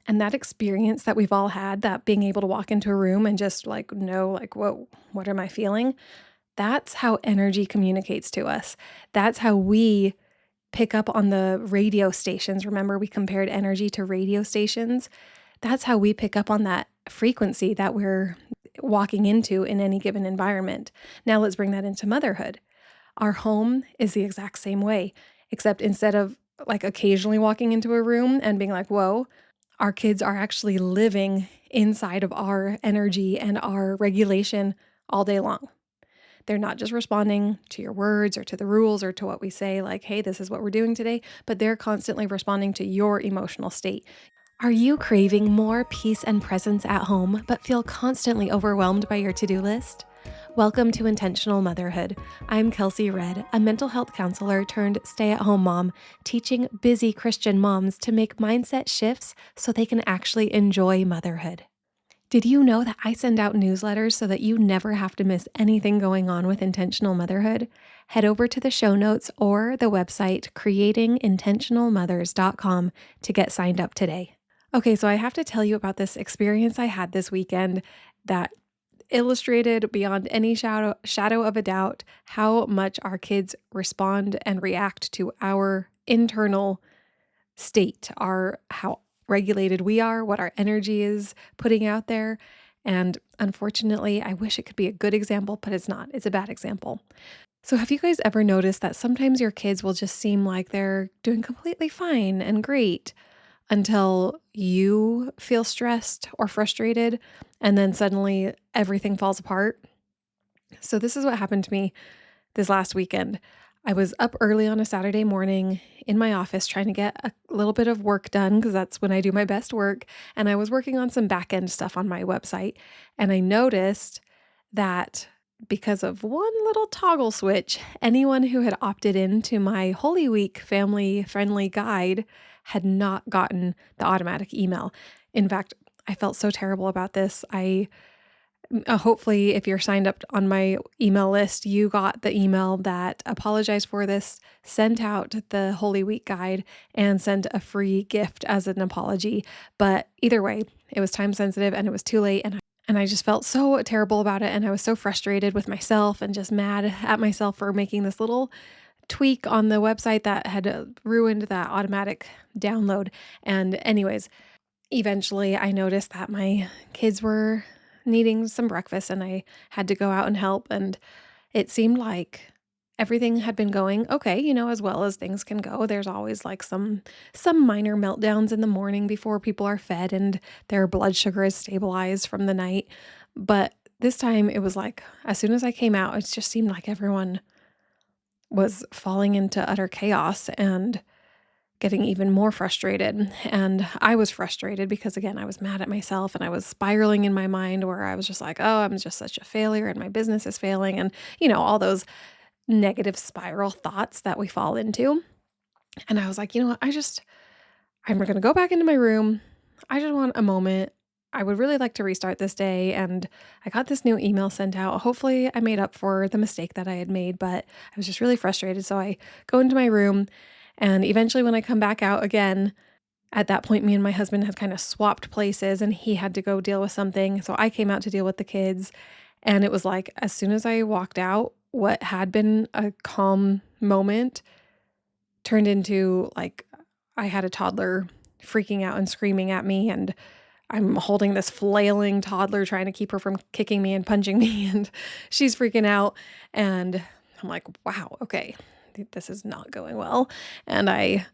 And that experience that we've all had, that being able to walk into a room and just like know, like, whoa, what am I feeling? That's how energy communicates to us. That's how we pick up on the radio stations. Remember, we compared energy to radio stations? That's how we pick up on that frequency that we're walking into in any given environment. Now let's bring that into motherhood. Our home is the exact same way, except instead of like occasionally walking into a room and being like, whoa, our kids are actually living inside of our energy and our regulation all day long. They're not just responding to your words or to the rules or to what we say, like, hey, this is what we're doing today, but they're constantly responding to your emotional state. Are you craving more peace and presence at home, but feel constantly overwhelmed by your to-do list? Welcome to Intentional Motherhood. I'm Kelsey Redd, a mental health counselor turned stay-at-home mom, teaching busy Christian moms to make mindset shifts so they can actually enjoy motherhood. Did you know that I send out newsletters so that you never have to miss anything going on with Intentional Motherhood? Head over to the show notes or the website creatingintentionalmothers.com to get signed up today. Okay, so I have to tell you about this experience I had this weekend that illustrated beyond any shadow of a doubt how much our kids respond and react to our internal state, how regulated we are, what our energy is putting out there. And unfortunately, I wish it could be a good example, but it's not. It's a bad example. So have you guys ever noticed that sometimes your kids will just seem like they're doing completely fine and great until you feel stressed or frustrated, and then suddenly everything falls apart? So this is what happened to me this last weekend. I was up early on a Saturday morning in my office trying to get a little bit of work done because that's when I do my best work. And I was working on some back end stuff on my website. And I noticed that because of one little toggle switch, anyone who had opted into my Holy Week family friendly guide had not gotten the automatic email. In fact, I felt so terrible about this. Hopefully, if you're signed up on my email list, you got the email that apologized for this, sent out the Holy Week guide, and sent a free gift as an apology. But either way, it was time sensitive and it was too late. And I just felt so terrible about it. And I was so frustrated with myself and just mad at myself for making this little tweak on the website that had ruined that automatic download. And anyways, eventually I noticed that my kids were needing some breakfast and I had to go out and help. And it seemed like everything had been going okay, as well as things can go. There's always like some minor meltdowns in the morning before people are fed and their blood sugar is stabilized from the night. But this time it was like as soon as I came out, it just seemed like everyone was falling into utter chaos and getting even more frustrated. And I was frustrated because, again, I was mad at myself and I was spiraling in my mind where I was just like, oh, I'm just such a failure and my business is failing. And, all those negative spiral thoughts that we fall into. And I was like, you know what? I'm going to go back into my room. I just want a moment. I would really like to restart this day. And I got this new email sent out. Hopefully I made up for the mistake that I had made, but I was just really frustrated. So I go into my room. And eventually when I come back out again, at that point, me and my husband had kind of swapped places and he had to go deal with something. So I came out to deal with the kids. And it was like, as soon as I walked out, what had been a calm moment turned into like, I had a toddler freaking out and screaming at me. And I'm holding this flailing toddler trying to keep her from kicking me and punching me. And she's freaking out. And I'm like, wow, okay, this is not going well. And I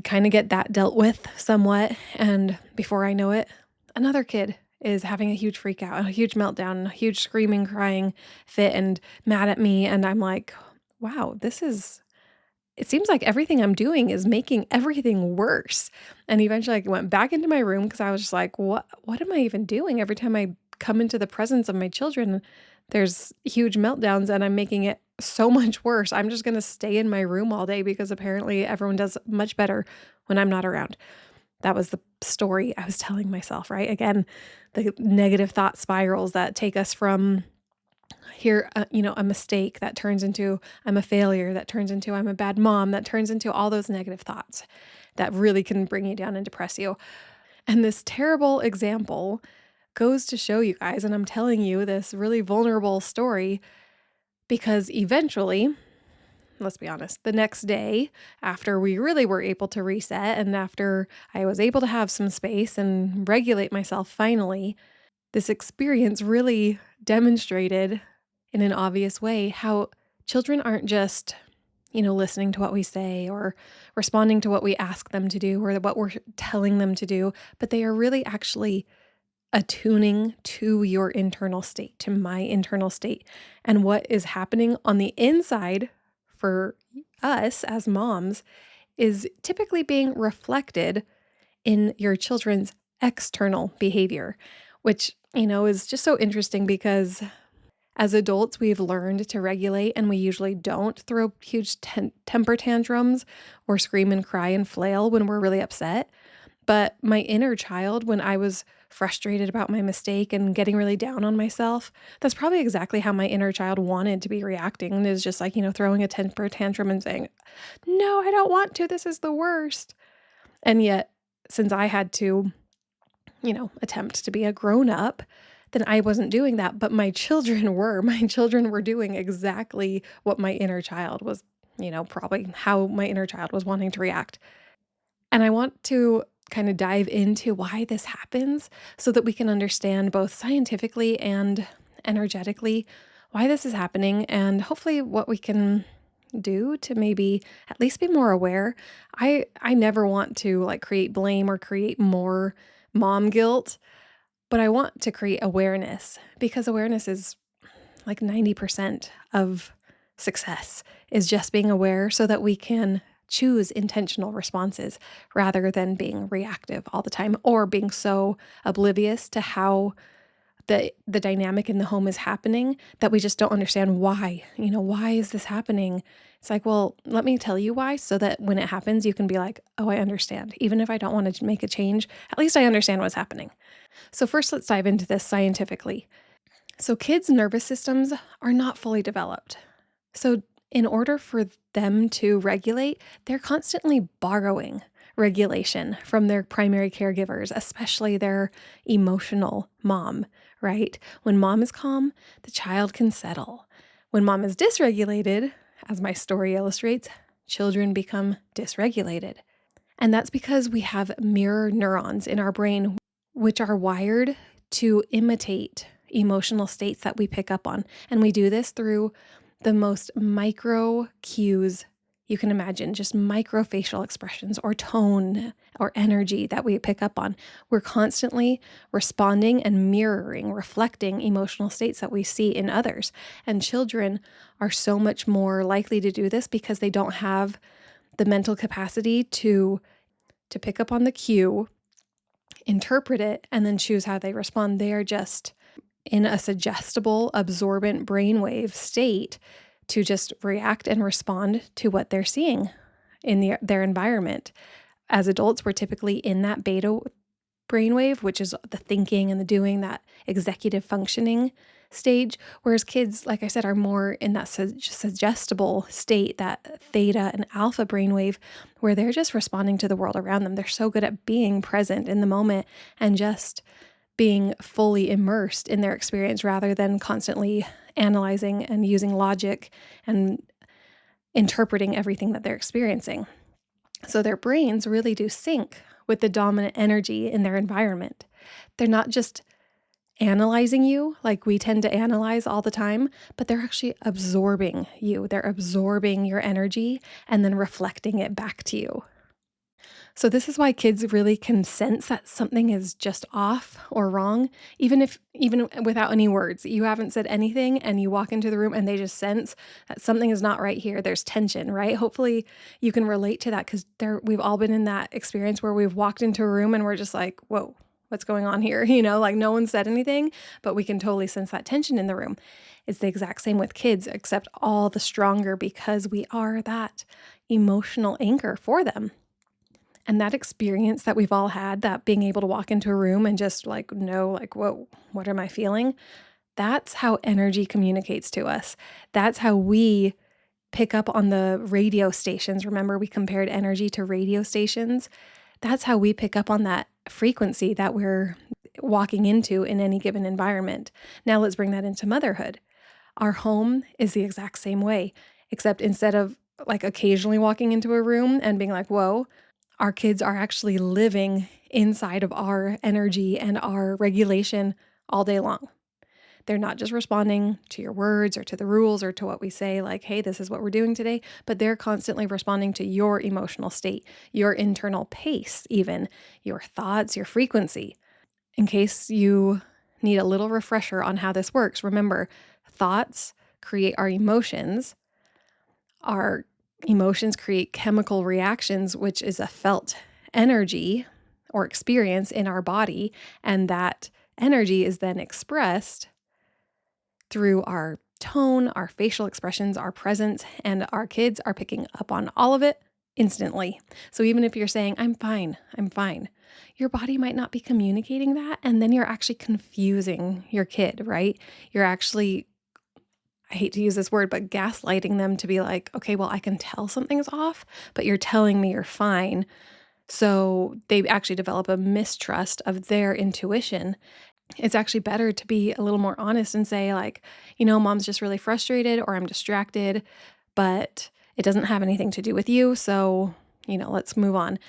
kind of get that dealt with somewhat. And before I know it, another kid is having a huge freak out, a huge meltdown, a huge screaming, crying fit and mad at me. And I'm like, wow, it seems like everything I'm doing is making everything worse. And eventually I went back into my room because I was just like, what am I even doing? Every time I come into the presence of my children, there's huge meltdowns and I'm making it so much worse. I'm just going to stay in my room all day because apparently everyone does much better when I'm not around. That was the story I was telling myself, right? Again, the negative thought spirals that take us from here, a mistake that turns into I'm a failure, that turns into I'm a bad mom, that turns into all those negative thoughts that really can bring you down and depress you. And this terrible example goes to show you guys, and I'm telling you this really vulnerable story because eventually, let's be honest, the next day, after we really were able to reset and after I was able to have some space and regulate myself finally, this experience really demonstrated in an obvious way how children aren't just, listening to what we say or responding to what we ask them to do or what we're telling them to do, but they are really actually attuning to your internal state, to my internal state, and what is happening on the inside for us as moms is typically being reflected in your children's external behavior, which, is just so interesting because as adults, we've learned to regulate and we usually don't throw huge temper tantrums or scream and cry and flail when we're really upset. But my inner child, when I was frustrated about my mistake and getting really down on myself, that's probably exactly how my inner child wanted to be reacting, and is just like, throwing a temper tantrum and saying, "No, I don't want to. This is the worst." And yet, since I had to, attempt to be a grown up, then I wasn't doing that. But my children were. My children were doing exactly what my inner child was, probably how my inner child was wanting to react. And I want to kind of dive into why this happens so that we can understand both scientifically and energetically why this is happening and hopefully what we can do to maybe at least be more aware. I never want to like create blame or create more mom guilt, but I want to create awareness because awareness is like 90% of success is just being aware so that we can choose intentional responses rather than being reactive all the time or being so oblivious to how the dynamic in the home is happening that we just don't understand why. Why is this happening? It's like, well, let me tell you why so that when it happens, you can be like, oh, I understand. Even if I don't want to make a change, at least I understand what's happening. So first, let's dive into this scientifically. So kids' nervous systems are not fully developed. So in order for them to regulate, they're constantly borrowing regulation from their primary caregivers, especially their emotional mom, right? When mom is calm, the child can settle. When mom is dysregulated, as my story illustrates, children become dysregulated. And that's because we have mirror neurons in our brain, which are wired to imitate emotional states that we pick up on. And we do this through the most micro cues you can imagine, just micro facial expressions or tone or energy that we pick up on. We're constantly responding and mirroring, reflecting emotional states that we see in others. And children are so much more likely to do this because they don't have the mental capacity to pick up on the cue, interpret it, and then choose how they respond. They are just in a suggestible, absorbent brainwave state to just react and respond to what they're seeing in their environment. As adults, we're typically in that beta brainwave, which is the thinking and the doing, that executive functioning stage, whereas kids, like I said, are more in that suggestible state, that theta and alpha brainwave, where they're just responding to the world around them. They're so good at being present in the moment and just being fully immersed in their experience rather than constantly analyzing and using logic and interpreting everything that they're experiencing. So their brains really do sync with the dominant energy in their environment. They're not just analyzing you like we tend to analyze all the time, but they're actually absorbing you. They're absorbing your energy and then reflecting it back to you. So this is why kids really can sense that something is just off or wrong, even without any words. You haven't said anything and you walk into the room and they just sense that something is not right here. There's tension, right? Hopefully you can relate to that because we've all been in that experience where we've walked into a room and we're just like, whoa, what's going on here? Like no one said anything, but we can totally sense that tension in the room. It's the exact same with kids, except all the stronger because we are that emotional anchor for them. And that experience that we've all had, that being able to walk into a room and just know, whoa, what am I feeling? That's how energy communicates to us. That's how we pick up on the radio stations. Remember, we compared energy to radio stations. That's how we pick up on that frequency that we're walking into in any given environment. Now let's bring that into motherhood. Our home is the exact same way, except instead of like occasionally walking into a room and being like, whoa, our kids are actually living inside of our energy and our regulation all day long. They're not just responding to your words or to the rules or to what we say, like, hey, this is what we're doing today, but they're constantly responding to your emotional state, your internal pace, even your thoughts, your frequency. In case you need a little refresher on how this works, remember, thoughts create our emotions create chemical reactions, which is a felt energy or experience in our body, and that energy is then expressed through our tone, our facial expressions, our presence, and our kids are picking up on all of it instantly. So even if you're saying, I'm fine, your body might not be communicating that. And then you're actually confusing your kid, right? You're actually, I hate to use this word, but gaslighting them to be like, okay, well, I can tell something's off, but you're telling me you're fine. So they actually develop a mistrust of their intuition. It's actually better to be a little more honest and say, like, mom's just really frustrated or I'm distracted, but it doesn't have anything to do with you. So, let's move on.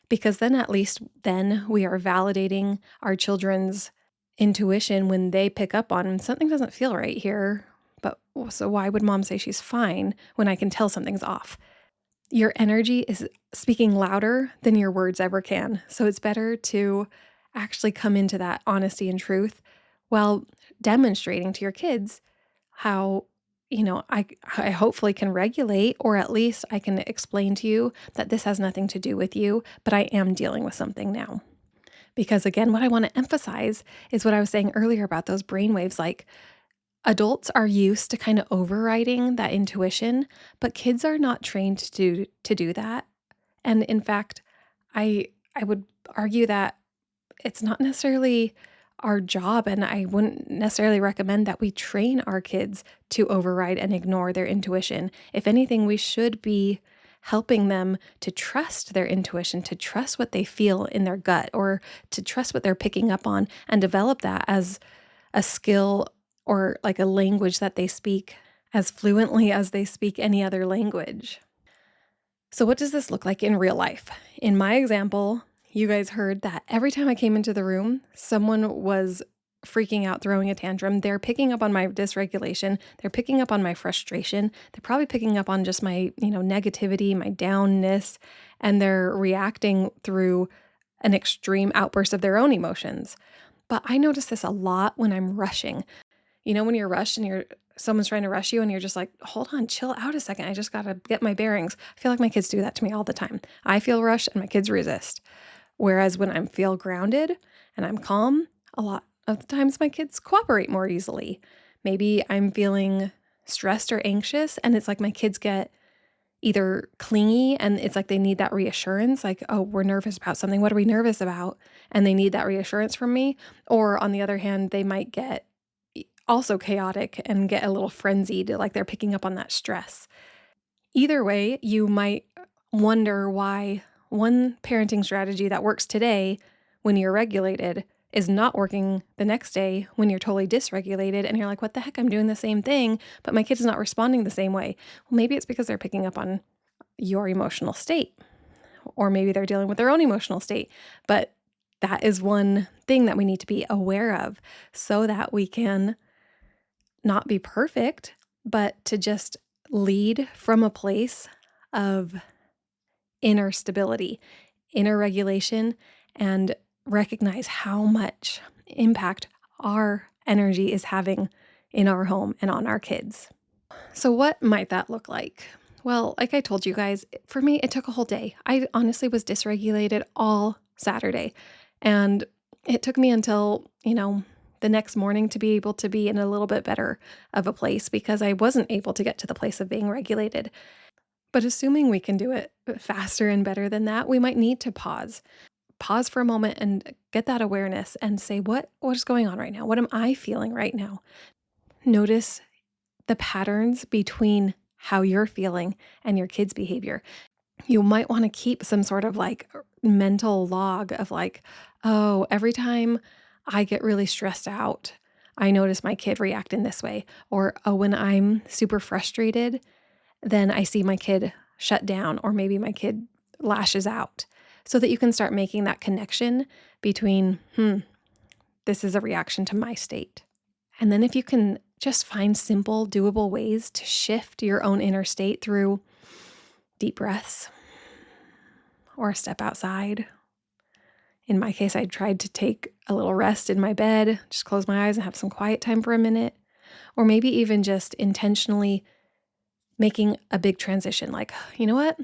Because then at least then we are validating our children's intuition when they pick up on something doesn't feel right here. But so why would mom say she's fine when I can tell something's off? Your energy is speaking louder than your words ever can. So it's better to actually come into that honesty and truth while demonstrating to your kids how, I hopefully can regulate, or at least I can explain to you that this has nothing to do with you, but I am dealing with something now. Because again, what I want to emphasize is what I was saying earlier about those brainwaves. Like, adults are used to kind of overriding that intuition, but kids are not trained to do that. And in fact, I would argue that it's not necessarily our job, and I wouldn't necessarily recommend that we train our kids to override and ignore their intuition. If anything, we should be helping them to trust their intuition, to trust what they feel in their gut, or to trust what they're picking up on and develop that as a skill or like a language that they speak as fluently as they speak any other language. So, what does this look like in real life? In my example, you guys heard that every time I came into the room, someone was freaking out, throwing a tantrum. They're picking up on my dysregulation. They're picking up on my frustration. They're probably picking up on just my, negativity, my downness, and they're reacting through an extreme outburst of their own emotions. But I notice this a lot when I'm rushing. When you're rushed and someone's trying to rush you and you're just like, hold on, chill out a second. I just got to get my bearings. I feel like my kids do that to me all the time. I feel rushed and my kids resist. Whereas when I feel grounded and I'm calm, a lot of the times my kids cooperate more easily. Maybe I'm feeling stressed or anxious and it's like my kids get either clingy and it's like they need that reassurance, like, oh, we're nervous about something. What are we nervous about? And they need that reassurance from me. Or on the other hand, they might get also chaotic and get a little frenzied, like they're picking up on that stress. Either way, you might wonder why one parenting strategy that works today when you're regulated is not working the next day when you're totally dysregulated and you're like, what the heck, I'm doing the same thing, but my kid's not responding the same way. Well, maybe it's because they're picking up on your emotional state, or maybe they're dealing with their own emotional state. But that is one thing that we need to be aware of so that we can not be perfect, but to just lead from a place of inner stability, inner regulation, and recognize how much impact our energy is having in our home and on our kids. So, what might that look like? Well, like I told you guys, for me, it took a whole day. I honestly was dysregulated all Saturday. And it took me until, the next morning to be able to be in a little bit better of a place because I wasn't able to get to the place of being regulated. But assuming we can do it faster and better than that, we might need to pause for a moment and get that awareness and say, what is going on right now? What am I feeling right now? Notice the patterns between how you're feeling and your kids' behavior. You might want to keep some sort of like mental log of like, Oh, every time I get really stressed out, I notice my kid react in this way. Or, oh, when I'm super frustrated, then I see my kid shut down, or maybe my kid lashes out. So that you can start making that connection between, this is a reaction to my state. And then if you can just find simple, doable ways to shift your own inner state through deep breaths or a step outside. In my case, I tried to take a little rest in my bed, just close my eyes and have some quiet time for a minute, or maybe even just intentionally making a big transition. Like, you know what?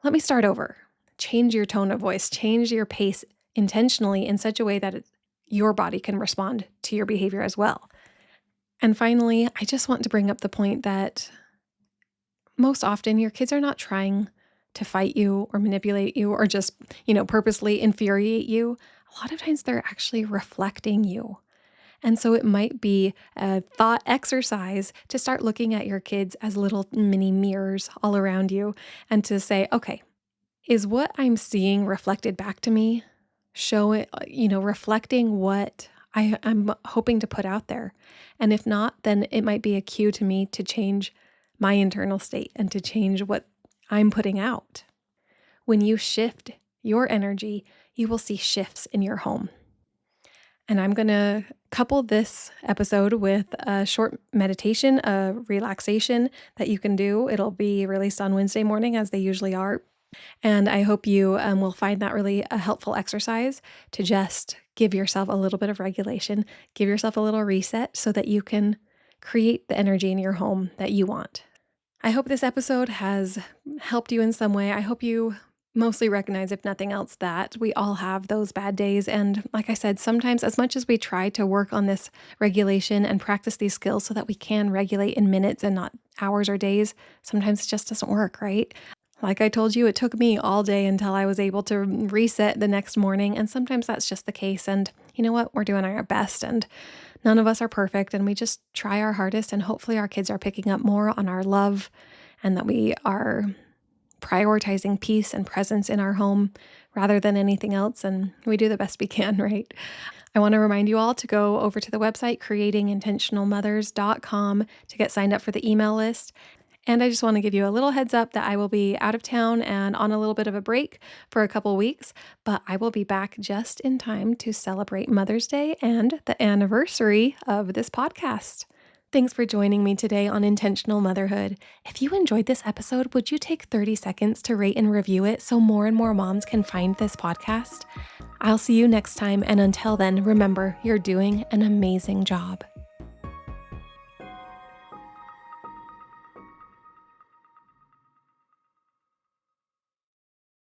Let me start over. Change your tone of voice, change your pace intentionally in such a way that your body can respond to your behavior as well. And finally, I just want to bring up the point that most often your kids are not trying to fight you or manipulate you or just, purposely infuriate you. A lot of times they're actually reflecting you. And so it might be a thought exercise to start looking at your kids as little mini mirrors all around you and to say, okay, is what I'm seeing reflected back to me? Show it, reflecting what I'm hoping to put out there. And if not, then it might be a cue to me to change my internal state and to change what I'm putting out. When you shift your energy, you will see shifts in your home. And I'm going to couple this episode with a short meditation, a relaxation that you can do. It'll be released on Wednesday morning, as they usually are. And I hope you will find that really a helpful exercise to just give yourself a little bit of regulation, give yourself a little reset so that you can create the energy in your home that you want. I hope this episode has helped you in some way. I hope you mostly recognize, if nothing else, that we all have those bad days. And like I said, sometimes as much as we try to work on this regulation and practice these skills so that we can regulate in minutes and not hours or days, sometimes it just doesn't work, right? Like I told you, it took me all day until I was able to reset the next morning. And sometimes that's just the case. And you know what? We're doing our best and none of us are perfect. And we just try our hardest. And hopefully our kids are picking up more on our love and that we are prioritizing peace and presence in our home rather than anything else. And we do the best we can, right? I want to remind you all to go over to the website, creatingintentionalmothers.com, to get signed up for the email list. And I just want to give you a little heads up that I will be out of town and on a little bit of a break for a couple weeks, but I will be back just in time to celebrate Mother's Day and the anniversary of this podcast. Thanks for joining me today on Intentional Motherhood. If you enjoyed this episode, would you take 30 seconds to rate and review it so more and more moms can find this podcast? I'll see you next time, and until then, remember, you're doing an amazing job.